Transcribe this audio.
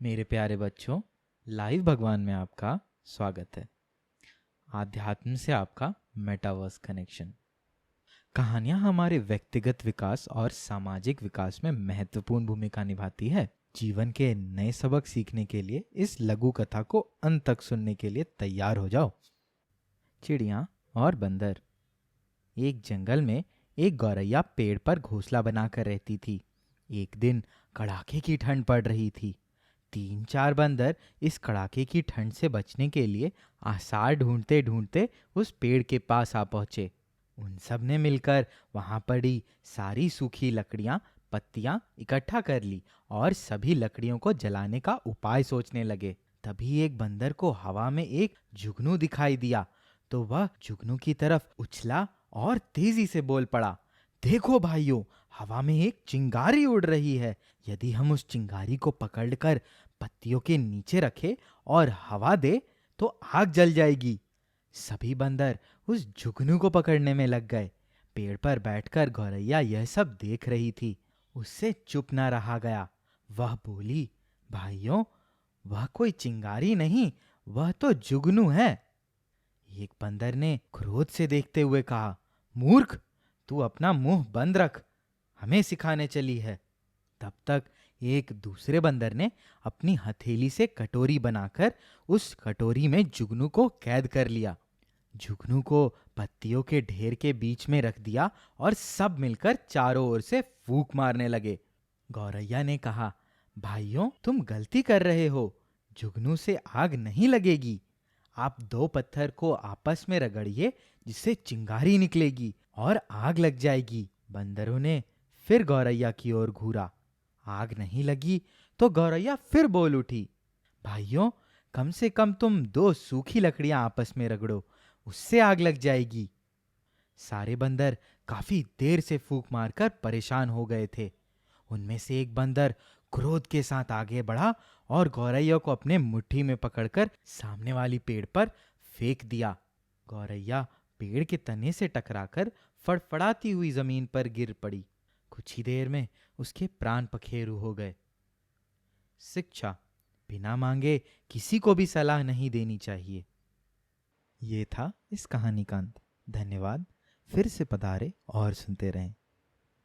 मेरे प्यारे बच्चों, लाइव भगवान में आपका स्वागत है। आध्यात्म से आपका मेटावर्स कनेक्शन। कहानियां हमारे व्यक्तिगत विकास और सामाजिक विकास में महत्वपूर्ण भूमिका निभाती है। जीवन के नए सबक सीखने के लिए इस लघु कथा को अंत तक सुनने के लिए तैयार हो जाओ। चिड़िया और बंदर। एक जंगल में एक गौरैया पेड़ पर घोंसला बनाकर रहती थी। एक दिन कड़ाके की ठंड पड़ रही थी। 3-4 बंदर इस कड़ाके की ठंड से बचने के लिए आसार ढूंढते ढूंढते उस पेड़ के पास आ पहुंचे। उन सब ने मिलकर वहां पड़ी सारी सूखी लकड़ियां, पत्तियां इकट्ठा कर ली और सभी लकड़ियों को जलाने का उपाय सोचने लगे। तभी एक बंदर को हवा में एक जुगनू दिखाई दिया, तो वह जुगनू की तरफ उछला और तेजी से बोल पड़ा, देखो भाइयों, हवा में एक चिंगारी उड़ रही है। यदि हम उस चिंगारी को पकड़कर पत्तियों के नीचे रखें और हवा दे तो आग जल जाएगी। सभी बंदर उस जुगनू को पकड़ने में लग गए। पेड़ पर बैठकर गौरैया यह सब देख रही थी। उससे चुप न रहा गया। वह बोली, भाइयों, वह कोई चिंगारी नहीं, वह तो जुगनू है। एक बंदर ने क्रोध से देखते हुए कहा, मूर्ख, तू अपना मुंह बंद रख, हमें सिखाने चली है। तब तक एक दूसरे बंदर ने अपनी हथेली से कटोरी बनाकर उस कटोरी में जुगनू को कैद कर लिया। जुगनू को पत्तियों के ढेर के बीच में रख दिया और सब मिलकर चारों ओर से फूंक मारने लगे। गौरैया ने कहा, भाइयों, तुम गलती कर रहे हो, जुगनू से आग नहीं लगेगी। आप 2 पत्थर को आपस में रगड़िए, जिससे चिंगारी निकलेगी और आग लग जाएगी। बंदरों ने फिर गौरैया की ओर घूरा। आग नहीं लगी तो गौरैया फिर बोल उठी, भाइयों, कम से कम तुम 2 सूखी लकड़ियां आपस में रगड़ो, उससे आग लग जाएगी। सारे बंदर काफी देर से फूंक मारकर परेशान हो गए थे। उनमें से एक बंदर क्रोध के साथ आगे बढ़ा और गौरैया को अपने मुट्ठी में पकड़कर सामने वाली पेड़ पर फेंक दिया। गौरैया पेड़ के तने से टकराकर फड़फड़ाती हुई जमीन पर गिर पड़ी। कुछ ही देर में उसके प्राण पखेरु हो गए। शिक्षा: बिना मांगे किसी को भी सलाह नहीं देनी चाहिए। ये था इस कहानी का अंत। धन्यवाद। फिर से पधारे और सुनते रहें।